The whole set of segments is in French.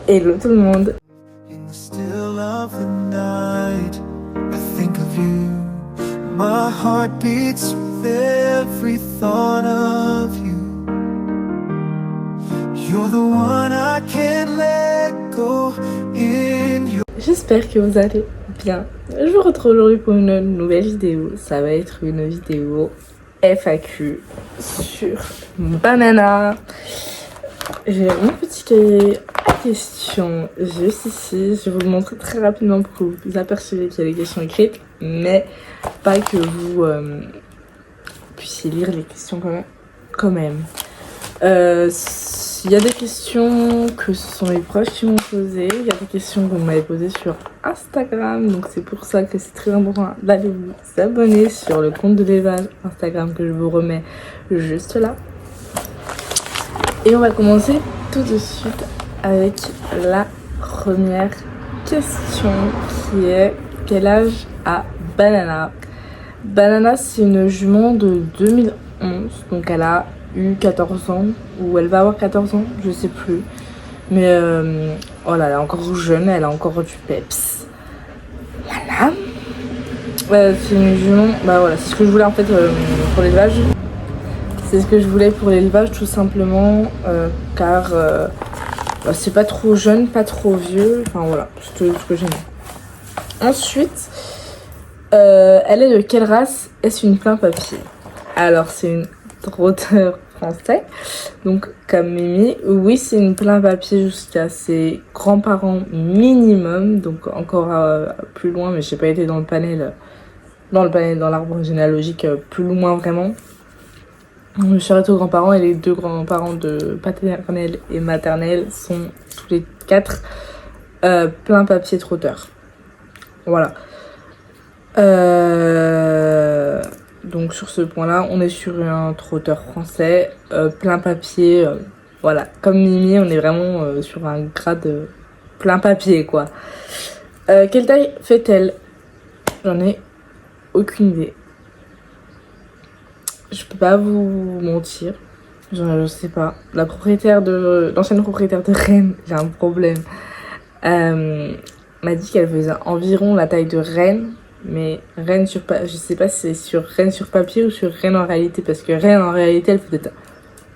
Hello tout le monde. In the still of the night, I think of you. My heart beats with every thought of you. You're the one I can't let go in your... J'espère que vous allez bien. Je vous retrouve aujourd'hui pour une nouvelle vidéo. Ça va être une vidéo FAQ sur Banana. J'ai mon petit cahier à questions juste ici. Je vais vous le montrer très rapidement pour que vous vous aperceviez qu'il y a des questions écrites, mais pas que vous puissiez lire les questions quand même. Il y a des questions que ce sont mes proches qui m'ont posées. Il y a des questions que vous m'avez posées sur Instagram. Donc c'est pour ça que c'est très important d'aller vous abonner sur le compte de l'élevage Instagram que je vous remets juste là. Et on va commencer tout de suite avec la première question qui est: quel âge a Banana? Banana, c'est une jument de 2011, donc elle a eu 14 ans, ou elle va avoir 14 ans, je sais plus. Mais voilà, elle est encore jeune, elle a encore du peps. Voilà. C'est une jument, bah voilà, c'est ce que je voulais en fait pour l'élevage. C'est ce que je voulais pour l'élevage tout simplement, car bah, c'est pas trop jeune, pas trop vieux, enfin voilà, c'est ce que j'aime. Ensuite, elle est de quelle race? Est-ce une plein papier? Alors c'est une trotteur français, donc comme Mimi. Oui, c'est une plein papier jusqu'à ses grands-parents minimum, donc encore plus loin, mais j'ai pas été dans l'arbre généalogique plus loin vraiment. Je suis arrêtée aux grands-parents et les deux grands-parents de paternelle et maternelle sont tous les quatre plein papier trotteur. Voilà. Donc sur ce point-là, on est sur un trotteur français, plein papier. Voilà, comme Mimi, on est vraiment sur un grade plein papier, quoi. Quelle taille fait-elle? J'en ai aucune idée. Je peux pas vous mentir, je sais pas. L'ancienne propriétaire de Rennes, j'ai un problème, m'a dit qu'elle faisait environ la taille de Rennes, mais Rennes je sais pas si c'est sur Rennes sur papier ou sur Rennes en réalité, parce que Rennes en réalité elle fait peut-être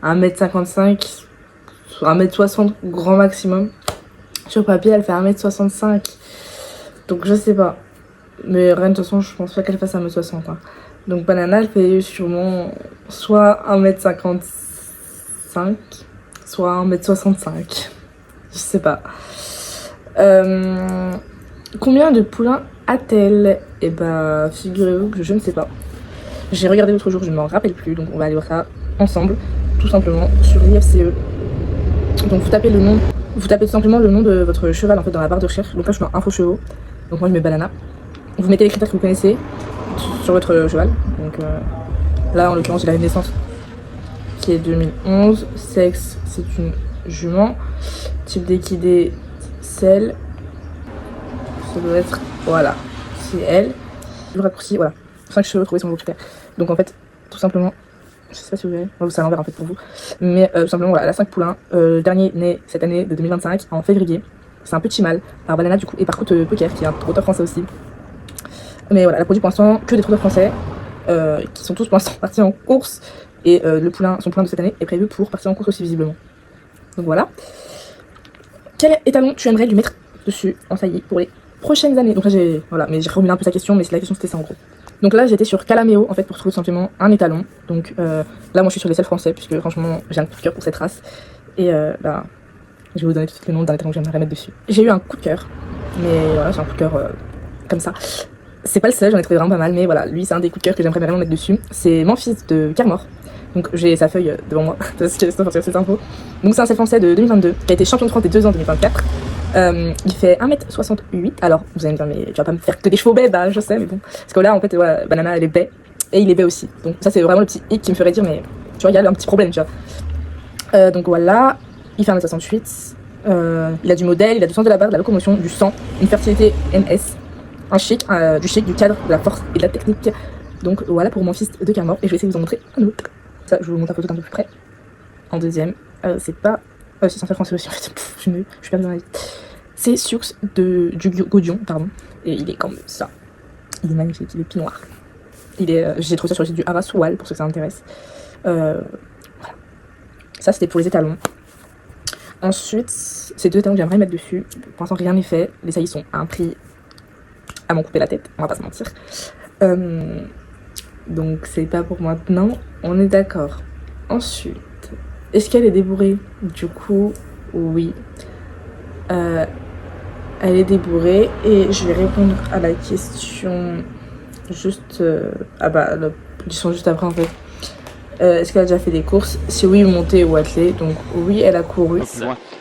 1m55, 1m60 grand maximum. Sur papier elle fait 1m65, donc je sais pas. Mais Rennes de toute façon je pense pas qu'elle fasse 1m60 hein. Donc Banana elle fait sûrement soit 1m55, soit 1m65. Je sais pas. Combien de poulains a-t-elle? Et bah figurez-vous que je ne sais pas. J'ai regardé l'autre jour, je ne m'en rappelle plus. Donc on va aller voir ça ensemble, tout simplement, sur l'IFCE. Donc vous tapez tout simplement le nom de votre cheval en fait dans la barre de recherche. Donc là je suis dans info chevaux. Donc moi je mets Banana. Vous mettez les critères que vous connaissez sur votre cheval. Donc là en l'occurrence il a une naissance qui est 2011. Sexe c'est une jument. Type d'équidé selle. Ça doit être, voilà, c'est elle. Le raccourci, voilà, 5 cheveux trouvés sur vos critères. Donc en fait tout simplement, je sais pas si vous verrez, c'est à l'envers en fait pour vous, mais tout simplement voilà, elle a 5 poulains. Dernier né cette année de 2025 en février. C'est un petit mâle par Banana du coup et par Côte Poker qui est un trotteur français aussi. Mais voilà, elle a produit pour l'instant que des trotteurs français qui sont tous pour l'instant partis en course. Et son poulain de cette année est prévu pour partir en course aussi visiblement. Donc voilà. Quel étalon tu aimerais lui mettre dessus en saillie pour les prochaines années? Donc là mais j'ai remis un peu sa question, mais la question c'était ça en gros. Donc là j'étais sur Calaméo en fait pour trouver tout simplement un étalon. Donc là moi je suis sur les sels français puisque franchement j'ai un coup de cœur pour cette race. Et bah je vais vous donner tout de suite le nom d'un étalon que j'aimerais mettre dessus. J'ai eu un coup de cœur, mais voilà, c'est un coup de cœur comme ça. C'est pas le seul, j'en ai trouvé vraiment pas mal, mais voilà, lui c'est un des coups de cœur que j'aimerais vraiment mettre dessus. C'est Memphis de Carmore. Donc j'ai sa feuille devant moi, parce que c'est cette info. Donc c'est un sel français de 2022, qui a été champion de France des 2 ans 2024. Il fait 1m68. Alors vous allez me dire, mais tu vas pas me faire que des chevaux baies? Bah je sais, mais bon. Parce que là en fait, voilà, Banana elle est baie, et il est baie aussi. Donc ça c'est vraiment le petit hic qui me ferait dire, mais tu vois, il y a un petit problème, tu vois. Donc voilà, il fait 1m68. Il a du modèle, il a du sens de la barre, de la locomotion, du sang, une fertilité NS. Un chic, du chic, du cadre, de la force et de la technique. Donc voilà pour mon fils de Carmore. Et je vais essayer de vous en montrer un autre. Ça, je vous montre la photo d'un peu plus près. En deuxième, c'est pas C'est censé français aussi en fait. Je suis perdue dans la vie. C'est Sioux du Godion, pardon. Et il est comme ça. Il est magnifique, il est pis noir. J'ai trouvé ça sur le site du Havas Wall pour ceux que ça intéresse. Voilà. Ça c'était pour les étalons. Ensuite, ces 2 étalons que j'aimerais mettre dessus. Pour l'instant rien n'est fait. Les saillies sont à un prix à m'en couper la tête, on va pas se mentir. Donc c'est pas pour maintenant, on est d'accord. Ensuite, est-ce qu'elle est débourrée? Du coup, oui. Elle est débourrée et je vais répondre à la question juste... la question juste après en fait. Est-ce qu'elle a déjà fait des courses? Si oui, montée ou attelée. Donc oui, elle a couru.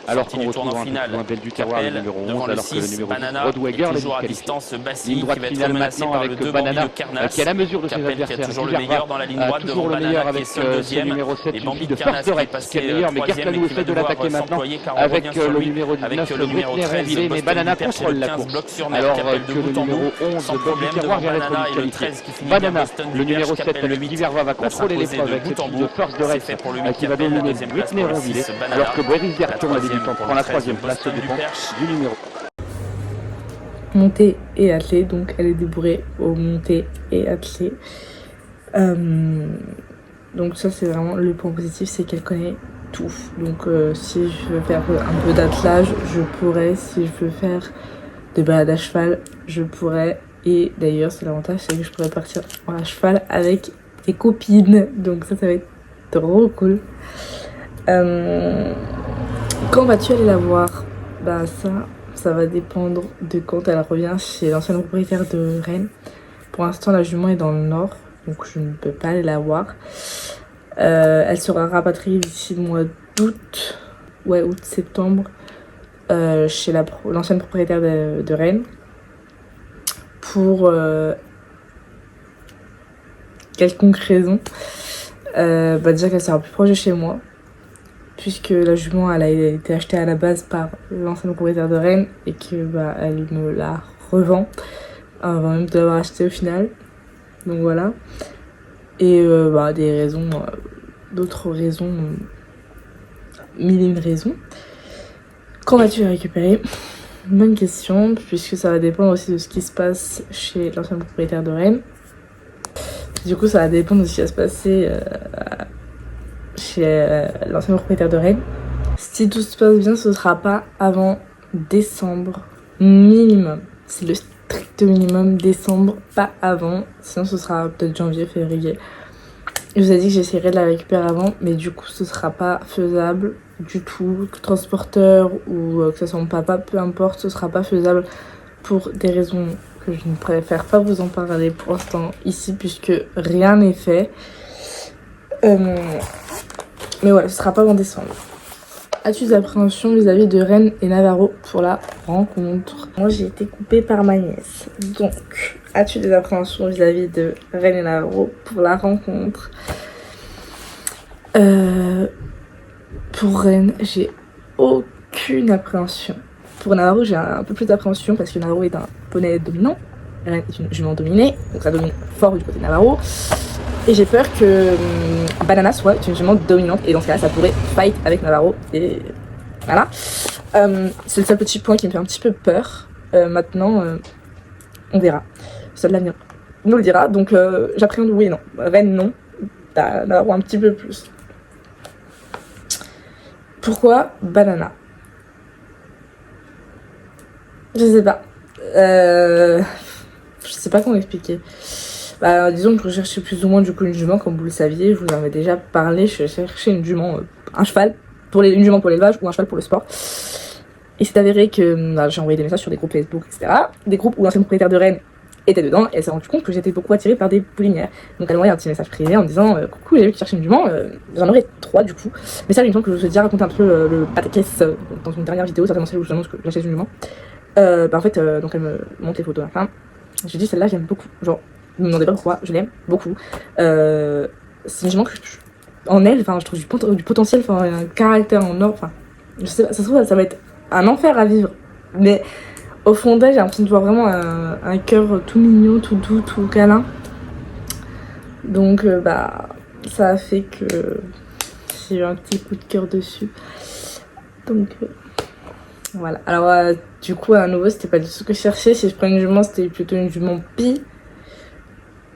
Alors qu'on retrouve en finale Belle du Terroir, le numéro 11, alors que le numéro 10, Rodweger, toujours à distance, Bassi, qui va être menacé par le 2 Banana, qui a la mesure de ses adversaires, qui est toujours le meilleur dans la ligne droite devant Banana, qui est seul deuxième. Le numéro 7 suffit de force de Rex, qui est le meilleur, mais Gertlanou essaie de l'attaquer maintenant avec le numéro 19, Whitney, mais Banana contrôle la course. Alors que le numéro 11, Belle du Terroir, vient d'être disqualifié. Banana, le numéro 7, le Diverva, va contrôler l'épreuve avec cette de force de Rex, qui va dominer Whitney Ronvillé, alors que Boris Gerton, la débutante, prend la 3e place du numéro. Montée et attelée, donc elle est débourrée au montée et attelée. Donc ça c'est vraiment le point positif, c'est qu'elle connaît tout. Donc si je veux faire un peu d'attelage, je pourrais. Si je veux faire de balade à cheval, je pourrais. Et d'ailleurs c'est l'avantage, c'est que je pourrais partir à cheval avec des copines. Donc ça va être trop cool. Quand vas-tu aller la voir? Bah ça va dépendre de quand elle revient chez l'ancienne propriétaire de Rennes. Pour l'instant la jument est dans le nord, donc je ne peux pas aller la voir. Elle sera rapatriée d'ici le mois d'août, août-septembre, chez l'ancienne propriétaire de Rennes. Pour quelconque raison. Déjà qu'elle sera plus proche de chez moi, puisque la jument elle a été achetée à la base par l'ancienne propriétaire de Rennes et que elle me la revend avant même de l'avoir achetée au final. Donc voilà. Et des raisons, d'autres raisons, mille et une raisons. Quand vas-tu la récupérer? Bonne question, puisque ça va dépendre aussi de ce qui se passe chez l'ancienne propriétaire de Rennes. Du coup, ça va dépendre de ce qui va se passer chez l'ancien propriétaire de Rennes. Si tout se passe bien, ce sera pas avant décembre minimum. C'est le strict minimum, décembre, pas avant. Sinon, ce sera peut-être janvier, février. Je vous ai dit que j'essaierai de la récupérer avant, mais du coup, ce sera pas faisable du tout. Transporteur ou que ce soit mon papa, peu importe, ce sera pas faisable pour des raisons que je ne préfère pas vous en parler pour l'instant ici, puisque rien n'est fait. Mais ouais, ce sera pas en décembre. As-tu des appréhensions vis-à-vis de Rennes et Navarro pour la rencontre? Moi, j'ai été coupée par ma nièce. Donc, as-tu des appréhensions vis-à-vis de Rennes et Navarro pour la rencontre? Pour Rennes, j'ai aucune appréhension. Pour Navarro, j'ai un peu plus d'appréhension parce que Navarro est un poney dominant. Rennes est une jument dominée, donc ça domine fort du côté de Navarro. Et j'ai peur que Banana soit une jument dominante et dans ce cas-là, ça pourrait fight avec Navarro. Et voilà. C'est le seul petit point qui me fait un petit peu peur. Maintenant, on verra. Seul l'avenir nous le dira. Donc j'appréhende oui et non. Rennes, non. Navarro un petit peu plus. Pourquoi Banana? Je sais pas. Je sais pas comment expliquer. Disons que je cherchais plus ou moins du coup une jument, comme vous le saviez, je vous en avais déjà parlé. Je cherchais une jument, un cheval, une jument pour l'élevage ou un cheval pour le sport. Et c'est avéré que j'ai envoyé des messages sur des groupes Facebook, etc. Des groupes où l'ancienne propriétaire de Rennes était dedans, et elle s'est rendue compte que j'étais beaucoup attirée par des poulinières. Donc elle m'a envoyé un petit message privé en me disant coucou, j'ai vu que tu cherchais une jument, j'en aurais 3 du coup. Mais ça, il me semble que je vous ai déjà raconté un peu le pataquès dans une dernière vidéo, certainement celle où je vous annonce que j'achète une jument. En fait, donc elle me montre les photos à la fin. J'ai dit celle-là, j'aime beaucoup. Genre, ne me demandez pas pourquoi, je l'aime beaucoup. C'est une jument que en elle, je trouve du potentiel, un caractère en or. Je sais pas, ça se trouve, ça va être un enfer à vivre. Mais au fond d'elle, j'ai l'impression de voir vraiment un cœur tout mignon, tout doux, tout câlin. Donc, ça a fait que j'ai eu un petit coup de cœur dessus. Donc voilà. Alors du coup à nouveau c'était pas du tout ce que je cherchais. Si je prends une jument c'était plutôt une jument pie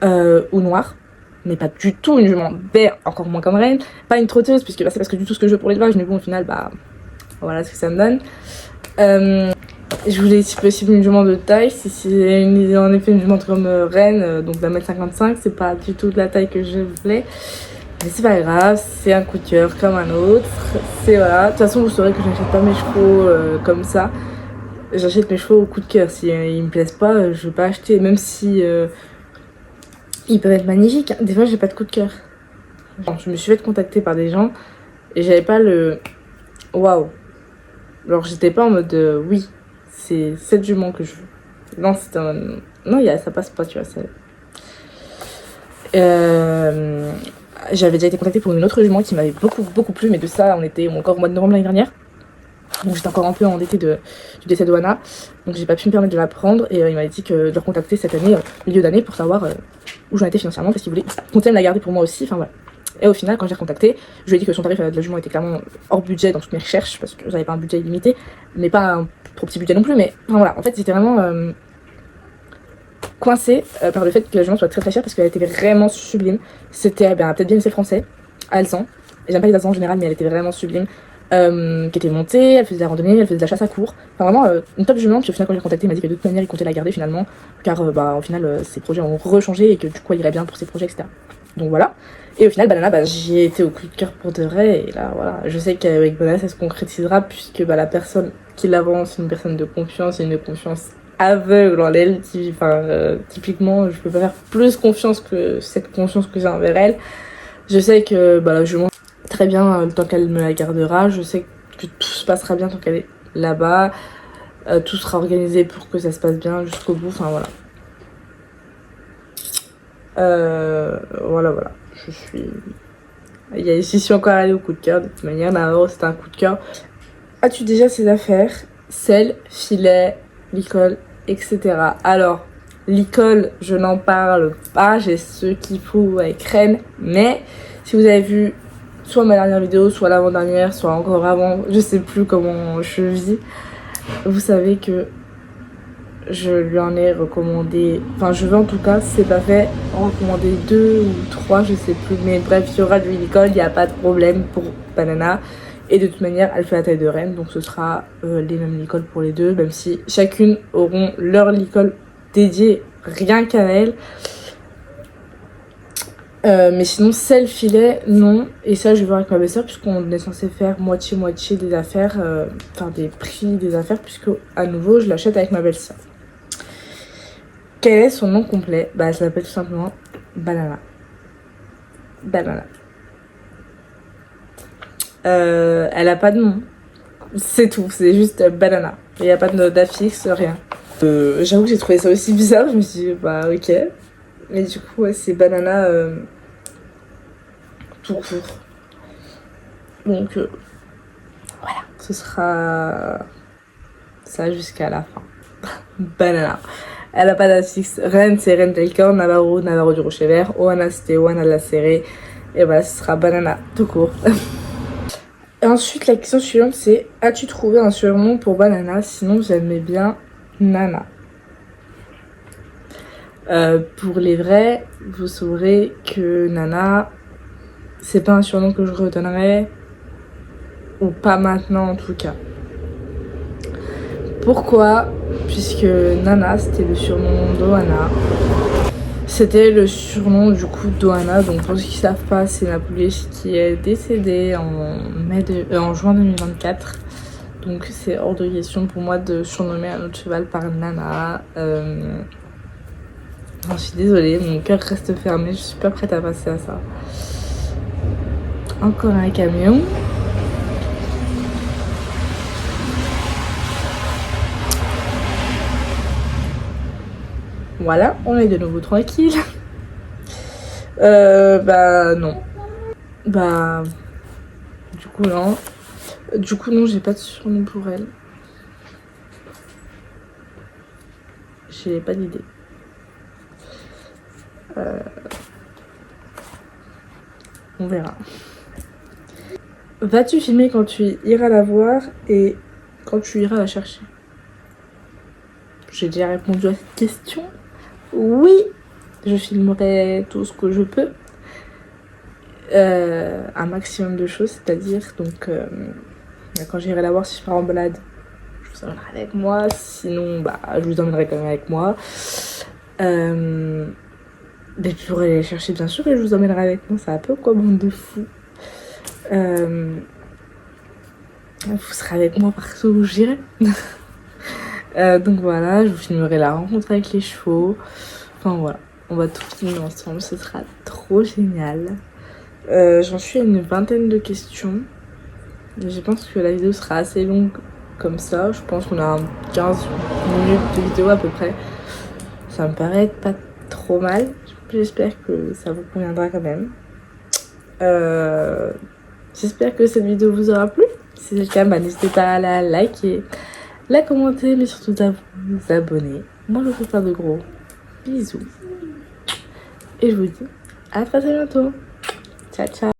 ou noire. Mais pas du tout une jument vert, encore moins comme reine. Pas une trotteuse puisque bah, c'est parce que du tout ce que je veux pour l'élevage. Mais bon au final bah voilà ce que ça me donne. Je voulais si possible une jument de taille. Si c'est en effet une jument comme reine, donc d'1m55, c'est pas du tout de la taille que je voulais. Mais c'est pas grave, c'est un coup de cœur comme un autre. C'est voilà. De toute façon, vous saurez que je n'achète pas mes chevaux comme ça. J'achète mes chevaux au coup de cœur. Si ils me plaisent pas, je vais pas acheter. Même si ils peuvent être magnifiques. Des fois, j'ai pas de coup de cœur. Bon, je me suis fait contacter par des gens et j'avais pas le waouh. Alors j'étais pas en mode oui, c'est cette jument que je veux. Non, c'était un... Non, ça passe pas, tu vois. J'avais déjà été contactée pour une autre jument qui m'avait beaucoup plu, mais de ça, on était encore au mois de novembre l'année dernière. Donc j'étais encore un peu endettée du décès d'Oana. Donc j'ai pas pu me permettre de la prendre. Et il m'avait dit de le recontacter cette année, milieu d'année, pour savoir où j'en étais financièrement, parce qu'il voulait continuer à me la garder pour moi aussi. Enfin voilà. Et au final, quand j'ai recontacté, je lui ai dit que son tarif de la jument était clairement hors budget dans toutes mes recherches, parce que j'avais pas un budget illimité, mais pas un trop petit budget non plus. Mais enfin, voilà, en fait, c'était vraiment coincée par le fait que la jument soit très chère, parce qu'elle était vraiment sublime. C'était peut-être bien c'est français, à Alsan. J'aime pas les Alsans en général, mais elle était vraiment sublime. Qui était montée, elle faisait de la randonnée, elle faisait de la chasse à court. Enfin vraiment une top jument. Puis au final, quand j'ai contacté, il m'a dit que de toute manière, il comptait la garder finalement, car au final, ses projets ont rechangé et que du coup, elle irait bien pour ses projets, etc. Donc voilà. Et au final, Banana, j'y ai été au coup de cœur pour de vrai. Et là, voilà, je sais qu'avec Banana, ça se concrétisera, puisque la personne qui la vend, c'est une personne de confiance, et une confiance aveugle en elle. Typiquement, je peux pas faire plus confiance que cette confiance que j'ai envers elle. Je sais que je mange très bien tant qu'elle me la gardera. Je sais que tout se passera bien tant qu'elle est là-bas. Tout sera organisé pour que ça se passe bien jusqu'au bout. Enfin voilà. Voilà. J'y suis encore allée au coup de cœur. De toute manière, Navarro, c'était un coup de cœur. As-tu déjà ces affaires? Sel, filet, licol, etc. Alors, licol, je n'en parle pas. J'ai ce qu'il faut avec Rennes. Mais si vous avez vu soit ma dernière vidéo, soit l'avant-dernière, soit encore avant, je sais plus comment je vis, vous savez que je lui en ai recommandé, enfin je veux en tout cas, si c'est pas fait, en recommander 2 ou 3, je sais plus, mais bref, il y aura du licol, il n'y a pas de problème pour Banana. Et de toute manière, elle fait la taille de reine, donc ce sera les mêmes licols pour les deux, même si chacune auront leur licol dédié rien qu'à elle. Mais sinon, celle filet, non. Et ça, je vais voir avec ma belle-sœur, puisqu'on est censé faire moitié-moitié des affaires, des prix des affaires, puisque à nouveau, je l'achète avec ma belle-sœur. Quel est son nom complet? Elle s'appelle tout simplement Banana. Elle a pas de nom. C'est tout, c'est juste Banana. Il n'y a pas d'affixe, rien. J'avoue que j'ai trouvé ça aussi bizarre, je me suis dit, ok. Mais du coup, ouais, c'est Banana tout court. Donc, voilà, ce sera ça jusqu'à la fin. Banana. Elle a pas d'affixe. Reine, c'est Reine del Corps, Navarro du Rocher Vert, Oana, c'était Oana de la Serrée. Et voilà, ce sera Banana tout court. Et ensuite, la question suivante, c'est: as-tu trouvé un surnom pour Banana? Sinon, j'aimais bien Nana. Pour les vrais, vous saurez que Nana, c'est pas un surnom que je redonnerais, ou pas maintenant en tout cas. Pourquoi? Puisque Nana, c'était le surnom d'Oana. C'était le surnom du coup d'Oana. Donc pour ceux qui ne savent pas, c'est ma pouliche qui est décédée en juin 2024. Donc c'est hors de question pour moi de surnommer un autre cheval par Nana. Je suis désolée, mon cœur reste fermé, je suis pas prête à passer à ça. Encore un camion. Voilà, on est de nouveau tranquille. Non. Du coup non, j'ai pas de surnom pour elle. J'ai pas d'idée. On verra. Vas-tu filmer quand tu iras la voir et quand tu iras la chercher? J'ai déjà répondu à cette question. Oui, je filmerai tout ce que je peux. Un maximum de choses, c'est-à-dire donc quand j'irai la voir, si je pars en balade, je vous emmènerai avec moi. Sinon, bah, je vous emmènerai quand même avec moi. Mais je pourrai les chercher bien sûr et je vous emmènerai avec moi. C'est un peu quoi, bande de fous. Vous serez avec moi partout où j'irai. Donc voilà, je vous filmerai la rencontre avec les chevaux. Enfin voilà, on va tout filmer ensemble, ce sera trop génial. J'en suis à une vingtaine de questions. Je pense que la vidéo sera assez longue comme ça. Je pense qu'on a 15 minutes de vidéo à peu près. Ça me paraît pas trop mal. J'espère que ça vous conviendra quand même. J'espère que cette vidéo vous aura plu. Si c'est le cas, bah, n'hésitez pas à la liker, la commenter, mais surtout à vous abonner. Moi, je vous fais plein de gros bisous. Et je vous dis à très bientôt. Ciao, ciao.